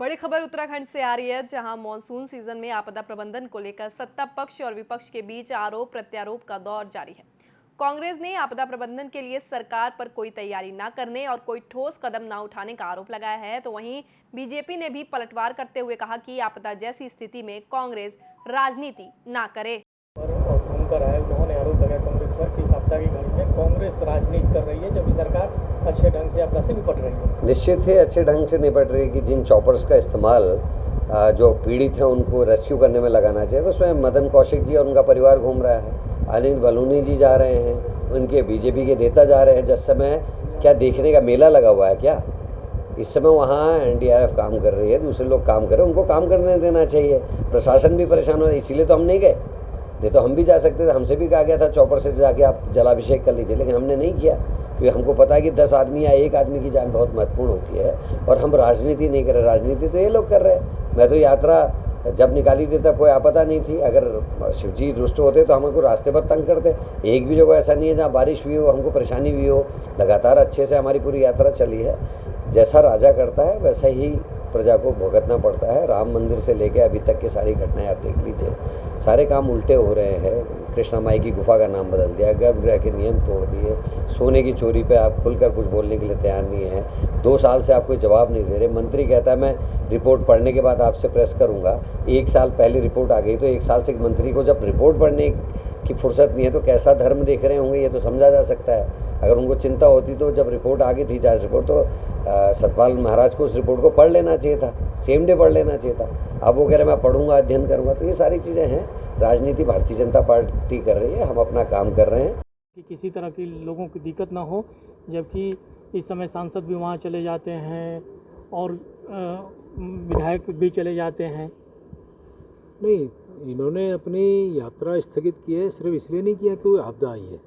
बड़ी खबर उत्तराखंड से आ रही है, जहां मानसून सीजन में आपदा प्रबंधन को लेकर सत्ता पक्ष और विपक्ष के बीच आरोप प्रत्यारोप का दौर जारी है। कांग्रेस ने आपदा प्रबंधन के लिए सरकार पर कोई तैयारी न करने और कोई ठोस कदम न उठाने का आरोप लगाया है, तो वहीं बीजेपी ने भी पलटवार करते हुए कहा कि आपदा जैसी स्थिति में कांग्रेस राजनीति न करे। और घूमकर आए उन्होंने आरोप लगाया कांग्रेस पर कि आपदा की घड़ी में कांग्रेस राजनीति कर रही है, जबकि सरकार अच्छे ढंग से आपदा से निपट रही है। निश्चित ही अच्छे ढंग से निपट रही है कि जिन चॉपर्स का इस्तेमाल जो पीड़ित हैं उनको रेस्क्यू करने में लगाना चाहिए, तो उसमें मदन कौशिक जी और उनका परिवार घूम रहा है, अनिल बलूनी जी जा रहे हैं, उनके बीजेपी के नेता जा रहे हैं। जिस समय क्या देखने का मेला लगा हुआ है क्या? इस समय वहाँ एनडीआरएफ काम कर रही है, दूसरे लोग काम कर रहे हैं, उनको काम करने देना चाहिए। प्रशासन भी परेशान हो, इसीलिए तो हम नहीं गए, नहीं तो हम भी जा सकते थे। हमसे भी कहा गया था चॉपर से जाके आप जलाभिषेक कर लीजिए, लेकिन हमने नहीं किया, क्योंकि हमको पता है कि 10 आदमी या 1 आदमी की जान बहुत महत्वपूर्ण होती है और हम राजनीति नहीं कर रहे। राजनीति तो ये लोग कर रहे हैं। मैं तो यात्रा जब निकाली थी तब कोई आपदा नहीं थी। अगर शिवजी रुष्ट होते तो हमको रास्ते पर तंग करते। एक भी जगह ऐसा नहीं है जहाँ बारिश हुई हो, हमको परेशानी हुई हो। लगातार अच्छे से हमारी पूरी यात्रा चली है। जैसा राजा करता है वैसा ही प्रजा को भुगतना पड़ता है। राम मंदिर से लेके अभी तक की सारी घटनाएं आप देख लीजिए, सारे काम उल्टे हो रहे हैं। कृष्णा माई की गुफा का नाम बदल दिया, गर्भगृह के नियम तोड़ दिए, सोने की चोरी पे आप खुलकर कुछ बोलने के लिए तैयार नहीं है। 2 साल से आप कोई जवाब नहीं दे रहे। मंत्री कहता है मैं रिपोर्ट पढ़ने के बाद आपसे प्रेस करूँगा। 1 साल पहले रिपोर्ट आ गई, तो 1 साल से मंत्री को जब रिपोर्ट पढ़ने की फुर्सत नहीं है तो कैसा धर्म देख रहे होंगे, ये तो समझा जा सकता है। अगर उनको चिंता होती तो जब रिपोर्ट आ गई थी, जांच रिपोर्ट, तो सतपाल महाराज को उस रिपोर्ट को पढ़ लेना चाहिए था, सेम डे पढ़ लेना चाहिए था। अब वो कह रहे मैं पढ़ूंगा, अध्ययन करूंगा। तो ये सारी चीज़ें हैं। राजनीति भारतीय जनता पार्टी कर रही है, हम अपना काम कर रहे हैं कि किसी तरह की लोगों की दिक्कत ना हो, जबकि इस समय सांसद भी वहाँ चले जाते हैं और विधायक भी चले जाते हैं। नहीं, इन्होंने अपनी यात्रा स्थगित की है सिर्फ इसलिए नहीं किया कि आपदा आई है।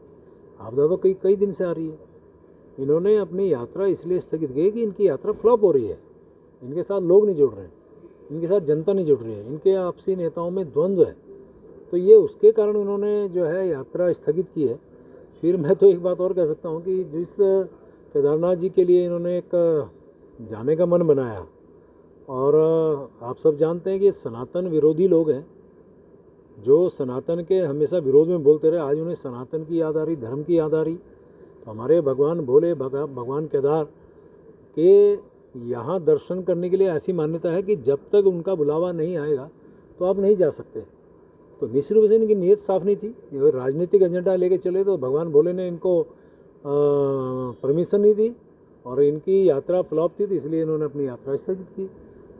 आपदा तो कई दिन से आ रही है। इन्होंने अपनी यात्रा इसलिए स्थगित की कि इनकी यात्रा फ्लॉप हो रही है, इनके साथ लोग नहीं जुड़ रहे हैं, इनके साथ जनता नहीं जुड़ रही है, इनके आपसी नेताओं में द्वंद्व है। तो ये उसके कारण उन्होंने जो है यात्रा स्थगित की है। फिर मैं तो एक बात और कह सकता हूँ कि जिस केदारनाथ जी के लिए इन्होंने एक जाने का मन बनाया, और आप सब जानते हैं कि सनातन विरोधी लोग हैं जो सनातन के हमेशा विरोध में बोलते रहे। आज उन्हें सनातन की याद आ रही, धर्म की याद आ रही। तो हमारे भगवान भोले भगवान केदार के यहाँ दर्शन करने के लिए ऐसी मान्यता है कि जब तक उनका बुलावा नहीं आएगा तो आप नहीं जा सकते। तो निश्चित रूप से इनकी नीयत साफ नहीं थी। अगर राजनीतिक एजेंडा लेके चले तो भगवान भोले ने इनको परमिशन नहीं दी और इनकी यात्रा फ्लॉप थी, तो इसलिए इन्होंने अपनी यात्रा स्थगित की।